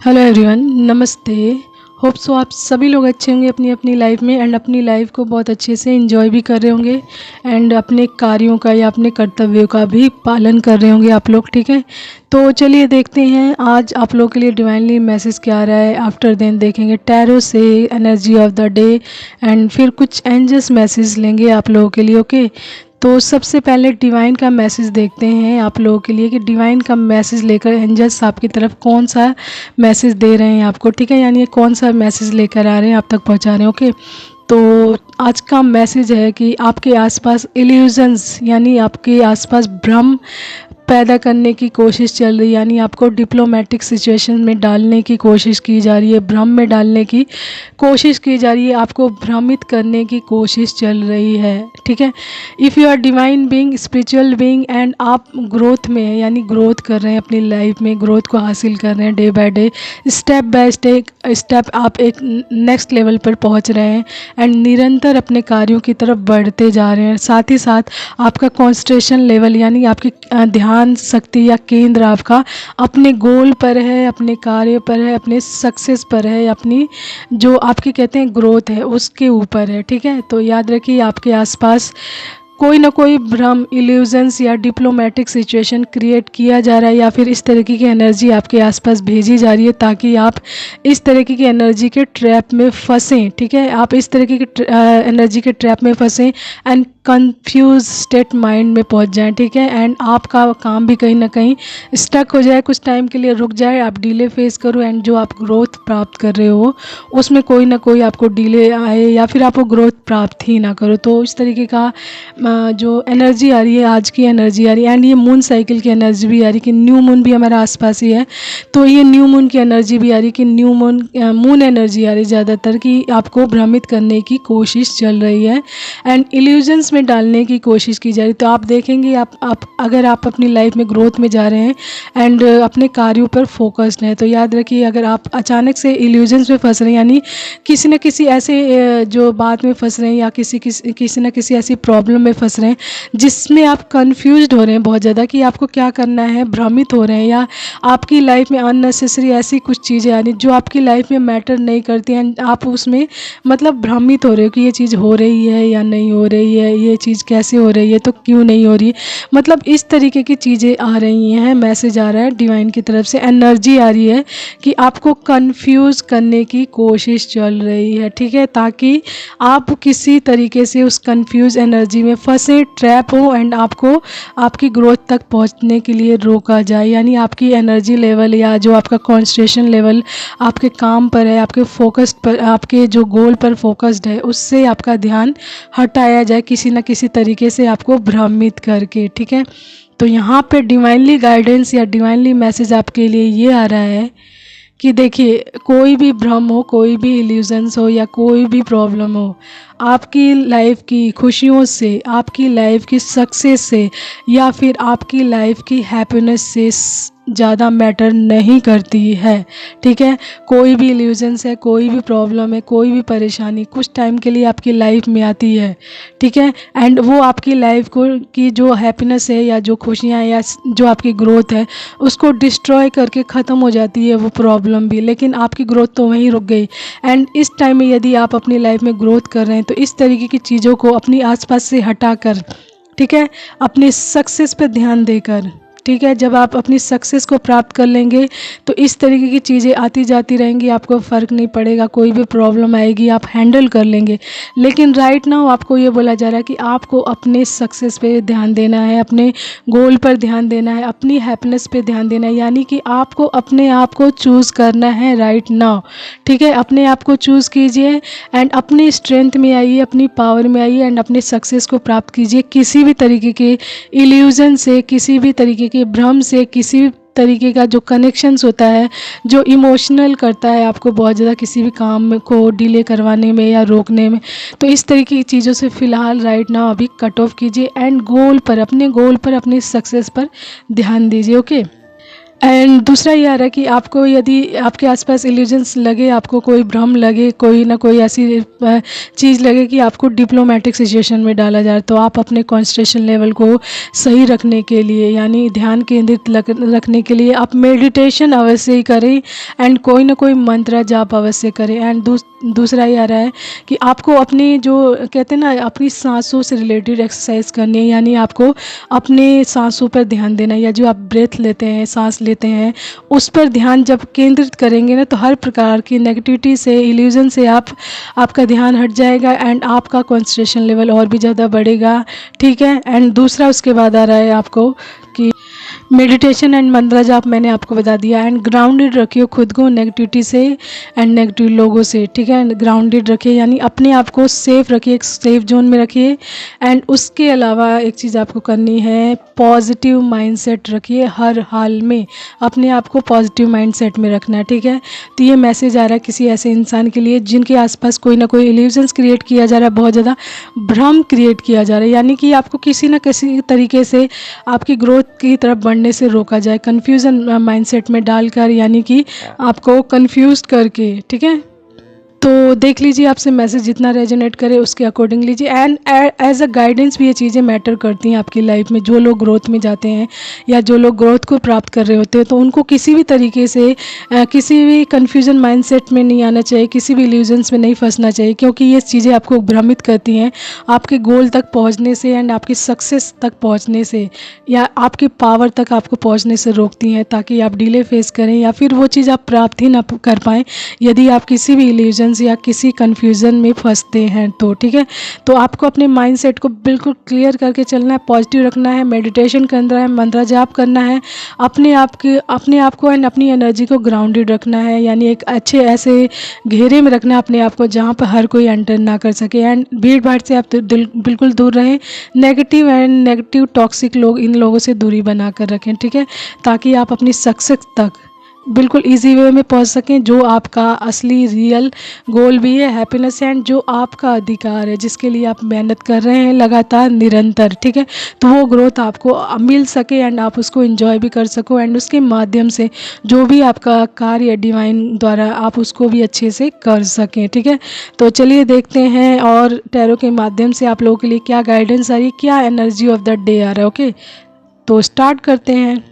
Hello everyone, नमस्ते। Hope so आप सभी लोग अच्छे होंगे अपनी अपनी लाइफ में एंड अपनी लाइफ को बहुत अच्छे से एंजॉय भी कर रहे होंगे एंड अपने कार्यों का या अपने कर्तव्यों का भी पालन कर रहे होंगे आप लोग। ठीक है, तो चलिए देखते हैं आज आप लोग के लिए डिवाइनली मैसेज क्या आ रहा है। आफ्टर देन देखेंगे टैरो से energy of the day and फिर कुछ एंजल्स मैसेज लेंगे आप लोगों के लिए। ओके, तो सबसे पहले डिवाइन का मैसेज देखते हैं आप लोगों के लिए कि डिवाइन का मैसेज लेकर एंजल्स आपकी तरफ कौन सा मैसेज दे रहे हैं आपको। ठीक है, यानी ये कौन सा मैसेज लेकर आ रहे हैं, आप तक पहुंचा रहे हैं। ओके, तो आज का मैसेज है कि आपके आसपास इल्यूजन्स यानी आपके आसपास भ्रम पैदा करने की कोशिश चल रही है, यानी आपको डिप्लोमेटिक सिचुएशन में डालने की कोशिश की जा रही है, भ्रम में डालने की कोशिश की जा रही है, आपको भ्रमित करने की कोशिश चल रही है। ठीक है, if you are divine being, spiritual being and आप ग्रोथ में हैं, यानी ग्रोथ कर रहे हैं अपनी लाइफ में, ग्रोथ को हासिल कर रहे हैं day by day, step by step आप एक नेक्स्ट लेवल पर पहुंच रहे हैं एंड निरंतर अपने कार्यों की तरफ बढ़ते जा रहे हैं। साथ ही साथ आपका कॉन्सेंट्रेशन लेवल यानी आपकी ध्यान शक्ति या केंद्र आपका अपने गोल पर है, अपने कार्य पर है, अपने सक्सेस पर है, अपनी जो आपकी कहते हैं ग्रोथ है उसके ऊपर है। ठीक है, तो याद रखिए आपके आसपास कोई ना कोई भ्रम, इल्यूजन्स या डिप्लोमेटिक सिचुएशन क्रिएट किया जा रहा है या फिर इस तरीके की एनर्जी आपके आसपास भेजी जा रही है ताकि आप इस तरीके की एनर्जी के ट्रैप में फंसें। ठीक है, आप इस तरीके की एनर्जी के ट्रैप में फंसें एंड कंफ्यूज स्टेट माइंड में पहुंच जाएं। ठीक है, एंड आपका काम भी कहीं ना कहीं स्टक हो जाए, कुछ टाइम के लिए रुक जाए, आप डिले फेस करो एंड जो आप ग्रोथ प्राप्त कर रहे हो उसमें कोई ना कोई आपको डिले आए या फिर आपको ग्रोथ प्राप्त ही ना करो। तो इस तरीके का जो एनर्जी आ रही है, आज की एनर्जी आ रही है एंड ये मून साइकिल की एनर्जी भी आ रही है कि न्यू मून भी हमारे आसपास ही है। तो ये न्यू मून की एनर्जी भी आ रही है कि न्यू मून एनर्जी आ रही है ज़्यादातर कि आपको भ्रमित करने की कोशिश चल रही है एंड इल्यूजन्स में डालने की कोशिश की जा रही है। तो आप देखेंगे आप अगर आप अपनी लाइफ में ग्रोथ में जा रहे हैं एंड अपने कार्यों पर फोकस्ड हैं तो याद रखिए अगर आप अचानक से इल्यूजन्स में फंस रहे हैं यानी किसी न किसी ऐसे जो बात में फंस रहे हैं या किसी न किसी ऐसी प्रॉब्लम में फंस रहे हैं जिसमें आप कंफ्यूज्ड हो रहे हैं बहुत ज़्यादा कि आपको क्या करना है, भ्रमित हो रहे हैं या आपकी लाइफ में अननेसेसरी ऐसी कुछ चीज़ें आ रही जो आपकी लाइफ में मैटर नहीं करती हैं, आप उसमें मतलब भ्रमित हो रहे हो कि ये चीज़ हो रही है या नहीं हो रही है, ये चीज़ कैसे हो रही है तो क्यों नहीं हो रही, मतलब इस तरीके की चीज़ें आ रही हैं। मैसेज आ रहा है डिवाइन की तरफ से, एनर्जी आ रही है कि आपको कंफ्यूज करने की कोशिश चल रही है। ठीक है, ताकि आप किसी तरीके से उस कंफ्यूज एनर्जी में फंसे, ट्रैप हो एंड आपको आपकी ग्रोथ तक पहुंचने के लिए रोका जाए, यानी आपकी एनर्जी लेवल या जो आपका कॉन्सेंट्रेशन लेवल आपके काम पर है, आपके फोकस पर, आपके जो गोल पर फोकस्ड है उससे आपका ध्यान हटाया जाए किसी न किसी तरीके से आपको भ्रमित करके। ठीक है, तो यहाँ पे डिवाइनली गाइडेंस या डिवाइनली मैसेज आपके लिए ये आ रहा है कि देखिए कोई भी भ्रम हो, कोई भी इल्यूजन्स हो या कोई भी प्रॉब्लम हो, आपकी लाइफ की खुशियों से, आपकी लाइफ की सक्सेस से या फिर आपकी लाइफ की हैप्पीनेस से ज़्यादा मैटर नहीं करती है। ठीक है, कोई भी इल्यूजन्स है, कोई भी प्रॉब्लम है, कोई भी परेशानी कुछ टाइम के लिए आपकी लाइफ में आती है। ठीक है, एंड वो आपकी लाइफ को की जो हैप्पीनेस है या जो खुशियाँ या जो आपकी ग्रोथ है उसको डिस्ट्रॉय करके ख़त्म हो जाती है वो प्रॉब्लम भी, लेकिन आपकी ग्रोथ तो वहीं रुक गई। एंड इस टाइम में यदि आप अपनी लाइफ में ग्रोथ कर रहे हैं तो इस तरीके की चीज़ों को अपनी आसपास से हटाकर, ठीक है, अपनी सक्सेस पर ध्यान देकर, ठीक है, जब आप अपनी सक्सेस को प्राप्त कर लेंगे तो इस तरीके की चीज़ें आती जाती रहेंगी, आपको फ़र्क नहीं पड़ेगा, कोई भी प्रॉब्लम आएगी आप हैंडल कर लेंगे। लेकिन राइट नाउ आपको ये बोला जा रहा है कि आपको अपने सक्सेस पे ध्यान देना है, अपने गोल पर ध्यान देना है, अपनी हैप्पीनेस पे ध्यान देना है, यानी कि आपको अपने आप को चूज़ करना है राइट नाउ। ठीक है, अपने आप को चूज़ कीजिए एंड अपनी स्ट्रेंथ में आइए, अपनी पावर में आइए एंड अपने सक्सेस को प्राप्त कीजिए। किसी भी तरीके के इल्यूजन से, किसी भी तरीके के भ्रम से, किसी भी तरीके का जो कनेक्शंस होता है जो इमोशनल करता है आपको बहुत ज़्यादा किसी भी काम को डिले करवाने में या रोकने में, तो इस तरीके की चीज़ों से फ़िलहाल राइट नाउ अभी कट ऑफ कीजिए एंड गोल पर, अपने गोल पर, अपने सक्सेस पर ध्यान दीजिए। ओके, एंड दूसरा ये आ रहा है कि आपको यदि आपके आसपास इल्यूजन्स लगे, आपको कोई भ्रम लगे, कोई ना कोई ऐसी चीज़ लगे कि आपको डिप्लोमेटिक सिचुएशन में डाला जा रहा है, तो आप अपने कॉन्सेंट्रेशन लेवल को सही रखने के लिए यानी ध्यान केंद्रित रखने के लिए आप मेडिटेशन अवश्य ही करें एंड कोई ना कोई मंत्र जाप अवश्य करें। एंड दूसरा ये आ रहा है कि आपको अपनी जो कहते हैं ना अपनी सांसों से रिलेटेड एक्सरसाइज करनी है, यानी आपको अपने सांसों पर ध्यान देना है, या जो आप ब्रेथ लेते हैं, सांस लेते हैं, उस पर ध्यान जब केंद्रित करेंगे ना तो हर प्रकार की नेगेटिविटी से, इल्यूजन से आपका ध्यान हट जाएगा एंड आपका कंसंट्रेशन लेवल और भी ज़्यादा बढ़ेगा। ठीक है। एंड दूसरा उसके बाद आ रहा है आपको कि मेडिटेशन एंड मंत्र जाप मैंने आपको बता दिया। एंड ग्राउंडेड रखिए खुद को नेगेटिविटी से एंड नेगेटिव लोगों से। ठीक है। ग्राउंडेड रखिए यानी अपने आप को सेफ रखिए, एक सेफ जोन में रखिए। एंड उसके अलावा एक चीज़ आपको करनी है, पॉजिटिव माइंडसेट रखिए, हर हाल में अपने आप को पॉजिटिव माइंडसेट में रखना है। ठीक है। तो ये मैसेज आ रहा है किसी ऐसे इंसान के लिए जिनके आसपास कोई ना कोई इल्यूजन्स क्रिएट किया जा रहा है, बहुत ज़्यादा भ्रम क्रिएट किया जा रहा है, यानी कि आपको किसी न किसी तरीके से आपकी ग्रोथ की तरफ बढ़ने से रोका जाए, कन्फ्यूज़न माइंडसेट में डालकर, यानी कि आपको कन्फ्यूज़ करके। ठीक है। तो देख लीजिए आपसे मैसेज जितना रेजोनेट करे उसके अकॉर्डिंग लीजिए। एंड एज अ गाइडेंस भी ये चीज़ें मैटर करती हैं आपकी लाइफ में। जो लोग ग्रोथ में जाते हैं या जो लोग ग्रोथ को प्राप्त कर रहे होते हैं तो उनको किसी भी तरीके से किसी भी कन्फ्यूज़न माइंडसेट में नहीं आना चाहिए, किसी भी इल्यूजन्स में नहीं फंसना चाहिए, क्योंकि ये चीज़ें आपको भ्रमित करती हैं आपके गोल तक पहुँचने से एंड आपकी सक्सेस तक पहुँचने से, या आपकी पावर तक आपको पहुँचने से रोकती हैं, ताकि आप डिले फेस करें या फिर वो चीज़ आप प्राप्त ही ना कर पाएँ यदि आप किसी भी इल्यूजन या किसी कन्फ्यूज़न में फंसते हैं तो। ठीक है। तो आपको अपने माइंडसेट को बिल्कुल क्लियर करके चलना है, पॉजिटिव रखना है, मेडिटेशन करना है, मंत्र जाप करना है, अपने आप को एंड अपनी एनर्जी को ग्राउंडेड रखना है, यानी एक अच्छे ऐसे घेरे में रखना है अपने आप को जहाँ पर हर कोई एंटर ना कर सके। एंड भीड़ भाड़ से आप बिल्कुल दूर रहें, नेगेटिव टॉक्सिक लोग, इन लोगों से दूरी बना कर रखें। ठीक है। ताकि आप अपनी सक्सेस तक बिल्कुल इजी वे में पहुंच सकें, जो आपका असली रियल गोल भी है, हैप्पीनेस एंड जो आपका अधिकार है, जिसके लिए आप मेहनत कर रहे हैं लगातार निरंतर। ठीक है। तो वो ग्रोथ आपको मिल सके एंड आप उसको एंजॉय भी कर सको एंड उसके माध्यम से जो भी आपका कार्य डिवाइन द्वारा आप उसको भी अच्छे से कर सकें। ठीक है। तो चलिए देखते हैं और टैरो के माध्यम से आप लोगों के लिए क्या गाइडेंस आ रही है, क्या एनर्जी ऑफ द डे आ रहा है। ओके, तो स्टार्ट करते हैं।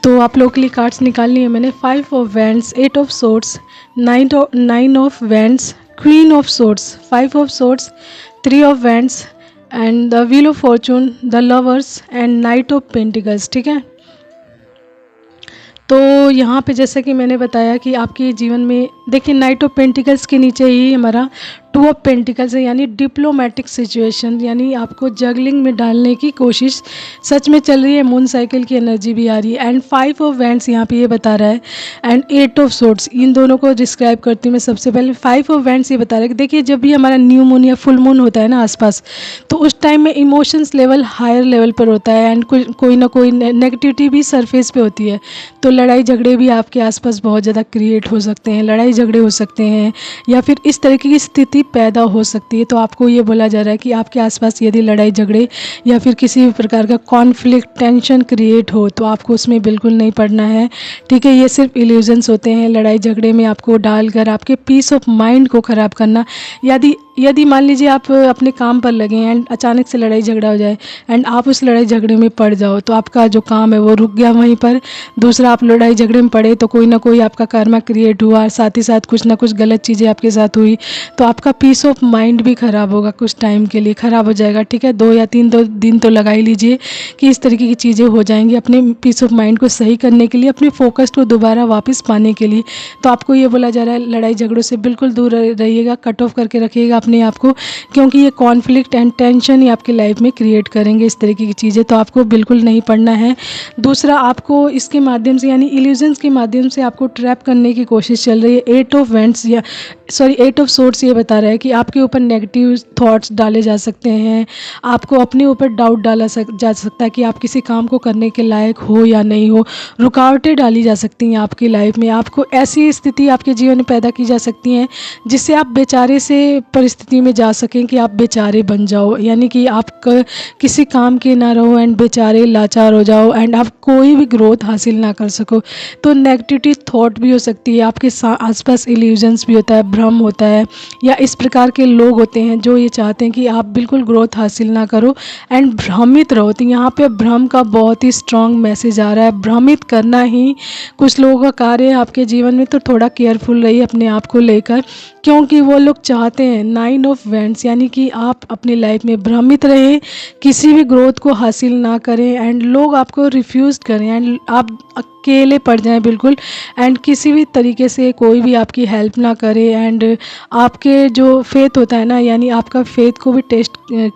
तो आप लोगों के लिए कार्ड्स निकाल लिए मैंने। 5 of wands, 8 of swords, 9 of wands, queen of swords, 5 of swords, 3 of wands and the wheel of Fortune, the lovers and night of pentacles. ठीक है। तो यहाँ पे जैसा कि मैंने बताया कि आपके जीवन में देखिए नाइट ऑफ पेंटिकल्स के नीचे ही हमारा 2 ऑफ पेंटिकल्स है, यानी डिप्लोमेटिक सिचुएशन, यानी आपको जगलिंग में डालने की कोशिश सच में चल रही है। मून साइकिल की एनर्जी भी आ रही है। एंड 5 ऑफ वैंड्स यहाँ पे ये बता रहा है एंड 8 ऑफ सोर्ड्स, इन दोनों को डिस्क्राइब करती हूँ मैं। सबसे पहले 5 ऑफ वैंड्स ये बता रहा है कि देखिए जब भी हमारा न्यू मून या फुल मून होता है ना आसपास, तो उस टाइम में इमोशंस लेवल हायर लेवल पर होता है एंड कोई ना कोई नेगेटिविटी भी सरफेस पे होती है। तो लड़ाई झगड़े भी आपके आसपास बहुत ज़्यादा क्रिएट हो सकते हैं, लड़ाई झगड़े हो सकते हैं या फिर इस तरीके की स्थिति पैदा हो सकती है। तो आपको ये बोला जा रहा है कि आपके आसपास यदि लड़ाई झगड़े या फिर किसी भी प्रकार का कॉन्फ्लिक्ट, टेंशन क्रिएट हो तो आपको उसमें बिल्कुल नहीं पड़ना है। ठीक है। ये सिर्फ इल्यूजन्स होते हैं, लड़ाई झगड़े में आपको डालकर आपके पीस ऑफ माइंड को ख़राब करना। यदि मान लीजिए आप अपने काम पर लगे एंड अचानक से लड़ाई झगड़ा हो जाए एंड आप उस लड़ाई झगड़े में पड़ जाओ तो आपका जो काम है वो रुक गया वहीं पर। दूसरा, आप लड़ाई झगड़े में पड़े तो कोई ना कोई आपका कर्मा क्रिएट हुआ, साथ ही साथ कुछ ना कुछ गलत चीज़ें आपके साथ हुई, तो आपका पीस ऑफ माइंड भी ख़राब होगा, कुछ टाइम के लिए ख़राब हो जाएगा। ठीक है। 2 या 3 दिन तो लगा ही लीजिए कि इस तरीके की चीज़ें हो जाएंगी। अपने पीस ऑफ माइंड को सही करने के लिए, अपने फोकस को दोबारा वापस पाने के लिए तो आपको ये बोला जा रहा है लड़ाई झगड़ों से बिल्कुल दूर रहिएगा, कट ऑफ करके रखिएगा अपने आप को, क्योंकि ये कॉन्फ्लिक्ट एंड टेंशन ही आपकी लाइफ में क्रिएट करेंगे इस तरीके की चीज़ें। तो आपको बिल्कुल नहीं पढ़ना है। दूसरा, आपको इसके माध्यम से यानी इल्यूजन्स के माध्यम से आपको ट्रैप करने की कोशिश चल रही है। 8 ऑफ सोर्ड्स ये बता रहा है कि आपके ऊपर नेगेटिव थॉट्स डाले जा सकते हैं, आपको अपने ऊपर डाउट जा सकता है कि आप किसी काम को करने के लायक हो या नहीं हो, रुकावटें डाली जा सकती हैं आपकी लाइफ में, आपको ऐसी स्थिति आपके जीवन में पैदा की जा सकती हैं जिससे आप बेचारे से परिस्थिति में जा सकें कि आप बेचारे बन जाओ, यानी कि आप किसी काम के ना रहो एंड बेचारे लाचार हो जाओ एंड आप कोई भी ग्रोथ हासिल ना कर सको। तो नेगेटिविटी थॉट भी हो सकती है, आपके आसपास इल्यूजन्स भी होता है, भ्रम होता है, या इस प्रकार के लोग होते हैं जो ये चाहते हैं कि आप बिल्कुल ग्रोथ हासिल ना करो एंड भ्रमित रहो। तो यहाँ पे भ्रम का बहुत ही स्ट्रॉन्ग मैसेज आ रहा है, भ्रमित करना ही कुछ लोगों का कार्य है आपके जीवन में। तो थोड़ा केयरफुल रहिए अपने आप को लेकर, क्योंकि वो लोग चाहते हैं 9 ऑफ वैंड्स, यानी कि आप अपनी लाइफ में भ्रमित रहें, किसी भी ग्रोथ को हासिल ना करें एंड लोग आपको रिफ्यूज़ करें एंड आप अकेले पड़ जाएं बिल्कुल, एंड किसी भी तरीके से कोई भी आपकी हेल्प ना करे एंड आपके जो फेथ होता है ना, यानी आपका फेथ को भी टेस्ट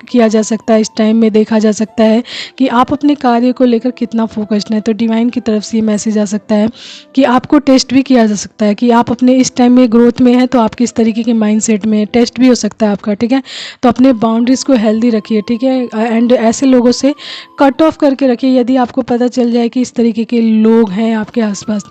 किया जा सकता है। इस टाइम में देखा जा सकता है कि आप अपने कार्य को लेकर कितना फोकस्ड हैं। तो डिवाइन की तरफ से ये मैसेज आ सकता है कि आपको टेस्ट भी किया जा सकता है कि आप अपने इस टाइम में ग्रोथ में हैं, तो आप किस तरीके के माइंडसेट में, टेस्ट भी हो सकता है आपका, ठीक है। तो अपने बाउंड्रीज़ को हेल्दी रखिए, ठीक है, एंड ऐसे लोगों से कट ऑफ करके रखिए यदि आपको पता चल जाए कि इस तरीके के लोग हैं आपके आसपास,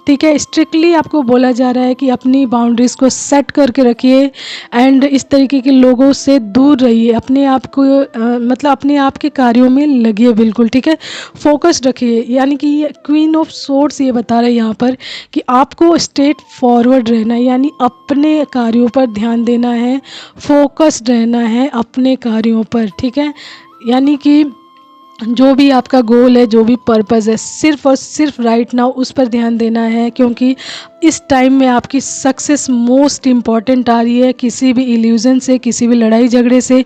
ठीक है। स्ट्रिक्टली आपको बोला जा रहा है कि अपनी बाउंड्रीज़ को सेट करके रखिए एंड इस तरीके के लोगों से दूर रहिए, अपने आप को मतलब अपने आप के कार्यों में लगिए बिल्कुल, ठीक है, फोकस रखिए। यानी कि ये क्वीन ऑफ सोर्ड्स ये बता रहे हैं यहाँ पर कि आपको स्ट्रेट फॉरवर्ड रहना है, यानी अपने कार्यों पर ध्यान देना है, फोकस्ड रहना है अपने कार्यों पर, ठीक है। यानी कि जो भी आपका गोल है, जो भी पर्पज़ है, सिर्फ और सिर्फ राइट नाउ उस पर ध्यान देना है, क्योंकि इस टाइम में आपकी सक्सेस मोस्ट इम्पॉर्टेंट आ रही है। किसी भी इल्यूज़न से, किसी भी लड़ाई झगड़े से,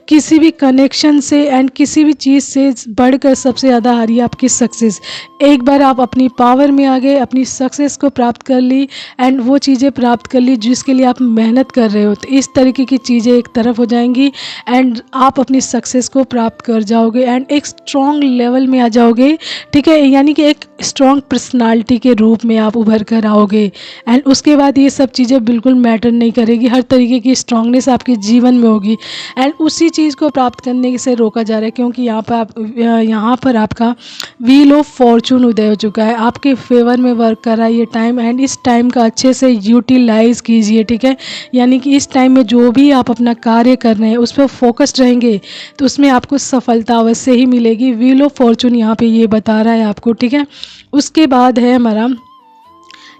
किसी भी कनेक्शन से एंड किसी भी चीज़ से बढ़कर सबसे ज़्यादा आ रही है आपकी सक्सेस। एक बार आप अपनी पावर में आ गए, अपनी सक्सेस को प्राप्त कर ली एंड वो चीज़ें प्राप्त कर ली जिसके लिए आप मेहनत कर रहे हो, तो इस तरीके की चीज़ें एक तरफ हो जाएंगी एंड आप अपनी सक्सेस को प्राप्त कर जाओगे एंड एक स्ट्रॉन्ग लेवल में आ जाओगे, ठीक है, यानी कि एक स्ट्रॉन्ग पर्सनालिटी के रूप में आप उभर कर आओगे एंड उसके बाद ये सब चीज़ें बिल्कुल मैटर नहीं करेगी, हर तरीके की स्ट्रॉन्गनेस आपके जीवन में होगी एंड उसी चीज़ को प्राप्त करने से रोका जा रहा है, क्योंकि यहाँ पर आपका व्हील ऑफ फॉर्चून उदय हो चुका है, आपके फेवर में वर्क कर रहा है ये टाइम एंड इस टाइम का अच्छे से यूटिलाइज कीजिए, ठीक है। यानी कि इस टाइम में जो भी आप अपना कार्य कर रहे हैं उस पर फोकस्ड रहेंगे तो उसमें आपको सफलता अवश्य ही मिलेगी। व्हील ऑफ फॉर्चून यहाँ पे ये बता रहा है आपको, ठीक है। उसके बाद है हमारा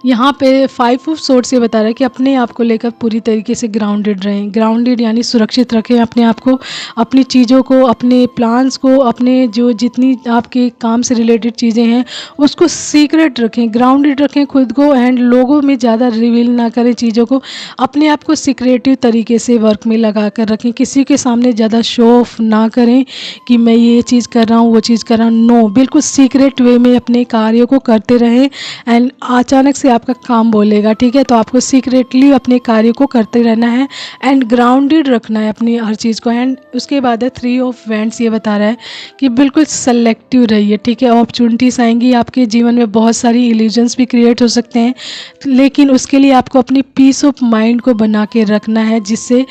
यहाँ पे 5 ऑफ सोर्ड्स ये बता रहा है कि अपने आप को लेकर पूरी तरीके से ग्राउंडेड रहें। ग्राउंडेड यानी सुरक्षित रखें अपने आप को, अपनी चीज़ों को, अपने प्लान्स को, अपने जो जितनी आपके काम से रिलेटेड चीज़ें हैं उसको सीक्रेट रखें, ग्राउंडेड रखें खुद को एंड लोगों में ज़्यादा रिवील ना करें चीज़ों को, अपने आप को सीक्रेटिव तरीके से वर्क में लगा कर रखें, किसी के सामने ज़्यादा शो ऑफ ना करें कि मैं ये चीज़ कर रहा हूँ, वो चीज़ कर रहा हूँ, नो, बिल्कुल सीक्रेट वे में अपने कार्यों को करते रहें एंड अचानक से आपका काम बोलेगा, ठीक है। तो आपको सीक्रेटली अपने कार्य को करते रहना है एंड ग्राउंडेड रखना है अपनी हर चीज़ को। एंड उसके बाद है 3 ऑफ वैंड्स ये बता रहा है कि बिल्कुल सेलेक्टिव रहिए, ठीक है। अपॉर्चुनिटीज़ आएंगी आपके जीवन में, बहुत सारी इल्यूजन्स भी क्रिएट हो सकते हैं, लेकिन उसके लिए आपको अपनी पीस ऑफ माइंड को बना के रखना है जिससे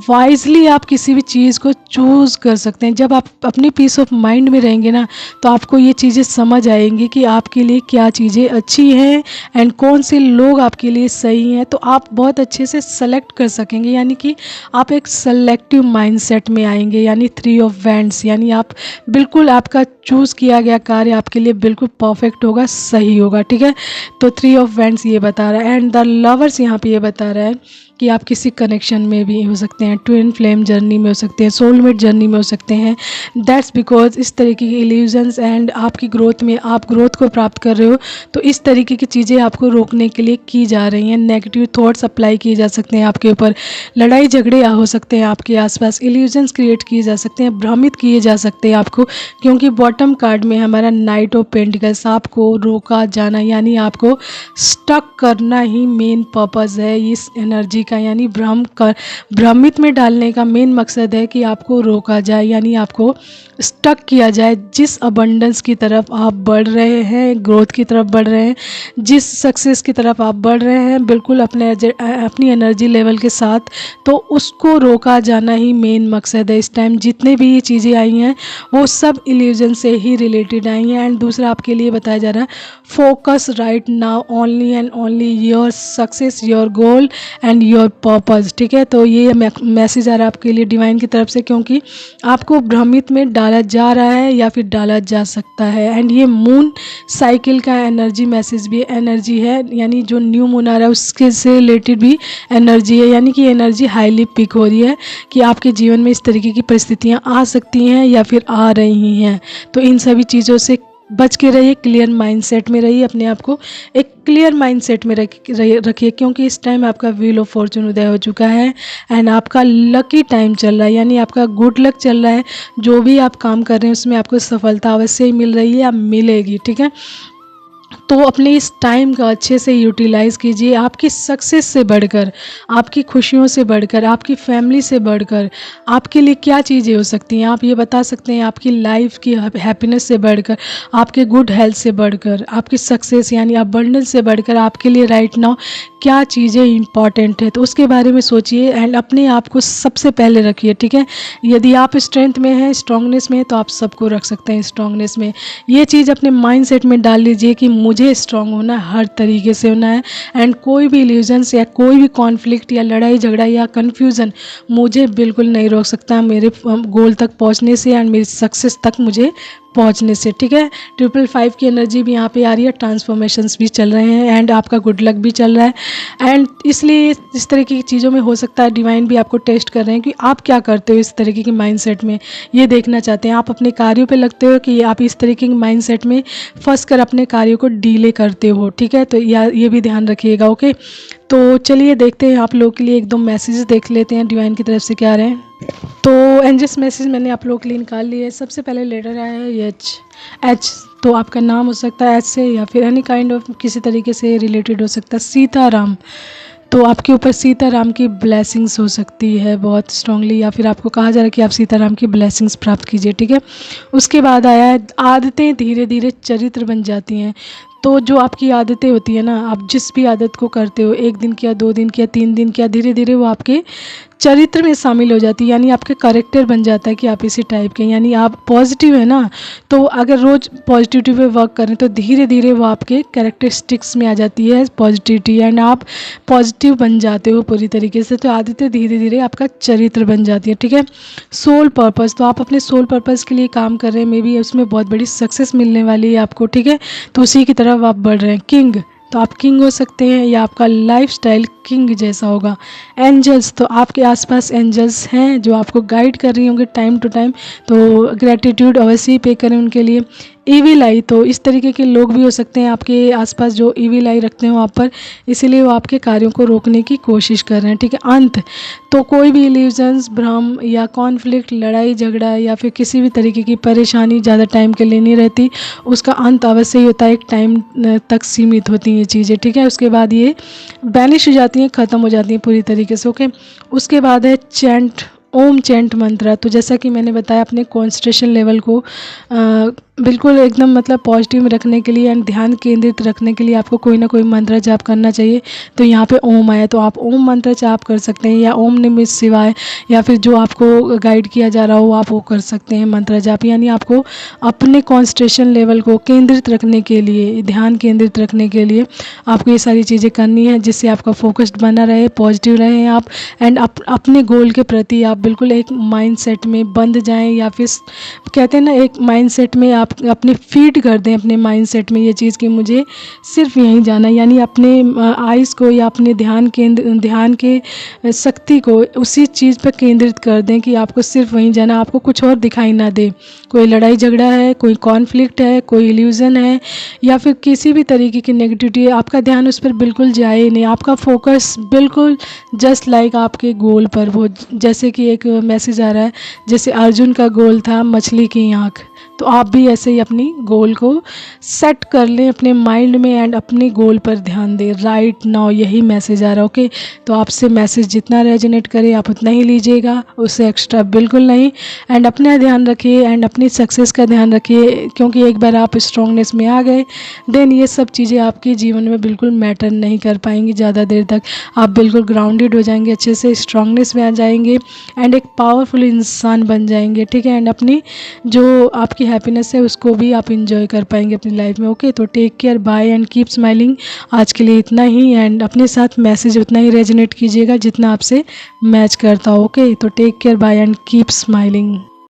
वाइजली आप किसी भी चीज़ को चूज़ कर सकते हैं। जब आप अपनी पीस ऑफ माइंड में रहेंगे ना तो आपको ये चीज़ें समझ आएंगी कि आपके लिए क्या चीज़ें अच्छी हैं एंड कौन से लोग आपके लिए सही हैं, तो आप बहुत अच्छे से सेलेक्ट कर सकेंगे। यानी कि आप एक सेलेक्टिव माइंडसेट में आएंगे, यानी 3 ऑफ वैंड्स, यानी आप बिल्कुल आपका चूज़ किया गया कार्य आपके लिए बिल्कुल परफेक्ट होगा, सही होगा, ठीक है। तो 3 ऑफ वैंड्स ये बता रहा है एंड द लवर्स यहाँ पे ये बता रहा है कि आप किसी कनेक्शन में भी हो सकते हैं, ट्विन फ्लेम जर्नी में हो सकते हैं, सोलमेट जर्नी में हो सकते हैं। दैट्स बिकॉज इस तरीके की इल्यूजन्स एंड आपकी ग्रोथ में, आप ग्रोथ को प्राप्त कर रहे हो तो इस तरीके की चीज़ें आपको रोकने के लिए की जा रही हैं। नेगेटिव थॉट्स अप्लाई किए जा सकते हैं आपके ऊपर, लड़ाई झगड़े हो सकते हैं आपके आसपास, इल्यूजन्स क्रिएट किए जा सकते हैं, भ्रमित किए जा सकते हैं आपको, क्योंकि बॉटम कार्ड में हमारा नाइट ऑफ पेंटिकल्स, आपको रोका जाना यानी आपको स्टक करना ही मेन पर्पस है इस एनर्जी का, यानी भ्रमित में डालने का मेन मकसद है कि आपको रोका जाए, यानी आपको स्टक किया जाए। जिस अबंडेंस की तरफ आप बढ़ रहे हैं, ग्रोथ की तरफ बढ़ रहे हैं, जिस सक्सेस की तरफ आप बढ़ रहे हैं बिल्कुल अपनी एनर्जी लेवल के साथ, तो उसको रोका जाना ही मेन मकसद है। इस टाइम जितने भी ये चीज़ें आई हैं वो सब इल्यूजन से ही रिलेटेड आई हैं। एंड दूसरा आपके लिए बताया जा रहा है, focus right now only and only your success, your goal and your purpose. ठीक है, तो ये मैसेज आ रहा है आपके लिए डिवाइन की तरफ से, क्योंकि आपको भ्रमित में डाला जा रहा है या फिर डाला जा सकता है। एंड ये मून साइकिल का एनर्जी मैसेज भी एनर्जी है, यानी जो न्यू मून आ रहा है उसके से रिलेटेड भी एनर्जी है, यानी कि एनर्जी हाईली पिक हो रही है कि आपके जीवन में इस तरीके की परिस्थितियां आ सकती हैं या फिर आ रही हैं। तो इन सभी चीज़ों से बच के रहिए, क्लियर माइंडसेट में रहिए, अपने आप को एक क्लियर माइंडसेट में रखिए, क्योंकि इस टाइम आपका व्हील ऑफ फॉर्चून उदय हो चुका है एंड आपका लकी टाइम चल रहा है, यानी आपका गुड लक चल रहा है। जो भी आप काम कर रहे हैं उसमें आपको सफलता अवश्य ही मिल रही है या मिलेगी। ठीक है, तो अपने इस टाइम का अच्छे से यूटिलाइज़ कीजिए। आपकी सक्सेस से बढ़कर, आपकी खुशियों से बढ़कर, आपकी फैमिली से बढ़कर आपके लिए क्या चीज़ें हो सकती हैं आप ये बता सकते हैं। आपकी लाइफ की हैप्पीनेस से बढ़कर, आपके गुड हेल्थ से बढ़कर, आपकी सक्सेस यानी अबंडेंस से बढ़कर आपके लिए राइट नाउ क्या चीज़ें इंपॉर्टेंट है, तो उसके बारे में सोचिए एंड अपने आप को सबसे पहले रखिए। ठीक है, यदि आप स्ट्रेंथ में हैं, स्ट्रांगनेस में हैं, तो आप सबको रख सकते हैं स्ट्रांगनेस में। ये चीज़ अपने माइंडसेट में डाल लीजिए कि मुझे स्ट्रांग होना है, हर तरीके से होना है एंड कोई भी इल्यूजन्स या कोई भी कॉन्फ्लिक्ट या लड़ाई झगड़ा या कन्फ्यूज़न मुझे बिल्कुल नहीं रोक सकता मेरे गोल तक पहुंचने से एंड मेरी सक्सेस तक मुझे पहुंचने से। ठीक है, 555 की एनर्जी भी यहाँ पे आ रही है, ट्रांसफॉर्मेशंस भी चल रहे हैं एंड आपका गुड लक भी चल रहा है। एंड इसलिए इस तरीके की चीज़ों में हो सकता है डिवाइन भी आपको टेस्ट कर रहे हैं कि आप क्या करते हो इस तरीके की माइंडसेट में, ये देखना चाहते हैं। आप अपने कार्यों पे लगते हो कि आप इस तरीके की माइंडसेट में फंस कर अपने कार्यों को डीले करते हो। ठीक है, तो ये भी ध्यान रखिएगा। ओके, तो चलिए देखते हैं आप लोगों के लिए एक दो मैसेजेस देख लेते हैं डिवाइन की तरफ से क्या आ रहे हैं। तो एंजल्स मैसेज मैंने आप लोगों के लिए निकाल लिए है। सबसे पहले लेटर आया है एच, तो आपका नाम हो सकता है एच से या फिर एनी काइंड ऑफ किसी तरीके से रिलेटेड हो सकता है। सीताराम, तो आपके ऊपर सीताराम की ब्लेसिंग्स हो सकती है बहुत स्ट्रांगली, या फिर आपको कहा जा रहा है कि आप सीताराम की ब्लेसिंग्स प्राप्त कीजिए। ठीक है, उसके बाद आया है आदतें धीरे धीरे चरित्र बन जाती हैं। तो जो आपकी आदतें होती है ना, आप जिस भी आदत को करते हो, 1 दिन किया, 2 दिन किया, 3 दिन किया, धीरे धीरे वो आपके चरित्र में शामिल हो जाती है, यानी आपके करेक्टर बन जाता है कि आप इसी टाइप के, यानी आप पॉजिटिव है ना, तो अगर रोज़ पॉजिटिविटी पे वर्क करें तो धीरे धीरे वो आपके कैरेक्टरिस्टिक्स में आ जाती है पॉजिटिविटी एंड आप पॉजिटिव बन जाते हो पूरी तरीके से। तो आदतें धीरे धीरे आपका चरित्र बन जाती है। ठीक है, सोल पर्पस, तो आप अपने सोल पर्पस के लिए काम कर रहे हैं, मे बी उसमें बहुत बड़ी सक्सेस मिलने वाली है आपको। ठीक है, तो उसी की तरफ आप बढ़ रहे हैं। किंग, तो आप किंग हो सकते हैं या आपका लाइफस्टाइल किंग जैसा होगा। एंजल्स, तो आपके आसपास एंजल्स हैं जो आपको गाइड कर रही होंगे टाइम टू टाइम, तो ग्रेटिट्यूड अवश्य ही पे करें उनके लिए। ईविल आई, तो इस तरीके के लोग भी हो सकते हैं आपके आसपास जो ईविल आई रखते हो आप पर, इसीलिए वो आपके कार्यों को रोकने की कोशिश कर रहे हैं। ठीक है, अंत, तो कोई भी इल्यूजन्स, भ्रम या कॉन्फ्लिक्ट, लड़ाई झगड़ा या फिर किसी भी तरीके की परेशानी ज़्यादा टाइम के लिए नहीं रहती, उसका अंत अवश्य ही होता है, एक टाइम तक सीमित होती हैं ये चीज़ें। ठीक है, उसके बाद ये बैनिश हो जाती हैं, ख़त्म हो जाती हैं पूरी तरीके से। ओके, उसके बाद है चैंट, ओम चैंट मंत्र। तो जैसा कि मैंने बताया, अपने कॉन्सेंट्रेशन लेवल को बिल्कुल एकदम मतलब पॉजिटिव में रखने के लिए एंड ध्यान केंद्रित रखने के लिए आपको कोई ना कोई मंत्र जाप करना चाहिए। तो यहाँ पे ओम आया, तो आप ओम मंत्र जाप कर सकते हैं या ओम नमः शिवाय, या फिर जो आपको गाइड किया जा रहा हो आप वो कर सकते हैं मंत्र जाप। यानी आपको अपने कॉन्सेंट्रेशन लेवल को केंद्रित रखने के लिए, ध्यान केंद्रित रखने के लिए आपको ये सारी चीज़ें करनी है, जिससे आपका फोकस्ड बना रहे, पॉजिटिव रहें आप एंड अपने गोल के प्रति आप बिल्कुल एक माइंडसेट में बंध जाएं, या फिर कहते हैं ना एक माइंडसेट में आप अपने फीड कर दें अपने माइंडसेट में ये चीज़ कि मुझे सिर्फ यहीं जाना है, यानी अपने आइज़ को या अपने ध्यान के शक्ति को उसी चीज़ पर केंद्रित कर दें कि आपको सिर्फ वहीं जाना, आपको कुछ और दिखाई ना दे। कोई लड़ाई झगड़ा है, कोई कॉन्फ्लिक्ट है, कोई इल्यूज़न है या फिर किसी भी तरीके की नेगेटिविटी है, आपका ध्यान उस पर बिल्कुल जाए नहीं, आपका फोकस बिल्कुल जस्ट लाइक आपके गोल पर। वो जैसे कि एक मैसेज आ रहा है, जैसे अर्जुन का गोल था मछली की आँख, तो आप भी ऐसे ही अपनी गोल को सेट कर लें अपने माइंड में एंड अपने गोल पर ध्यान दें। राइट नाउ यही मैसेज आ रहा है। ओके, तो आपसे मैसेज जितना रेजोनेट करे आप उतना ही लीजिएगा, उससे एक्स्ट्रा बिल्कुल नहीं। एंड अपना ध्यान रखिए एंड अपनी सक्सेस का ध्यान रखिए, क्योंकि एक बार आप स्ट्रांगनेस में आ गए देन ये सब चीज़ें आपके जीवन में बिल्कुल मैटर नहीं कर पाएंगी ज़्यादा देर तक। आप बिल्कुल ग्राउंडेड हो जाएंगे, अच्छे से स्ट्रांगनेस में आ जाएंगे एंड एक पावरफुल इंसान बन जाएंगे। ठीक है, एंड अपनी जो आपकी हैप्पीनेस है उसको भी आप इंजॉय कर पाएंगे अपनी लाइफ में। ओके, तो take care, bye and keep smiling. आज के लिए इतना ही एंड अपने साथ मैसेज उतना ही रेजोनेट कीजिएगा जितना आपसे मैच करता हो। ओके, तो take care, bye and keep smiling.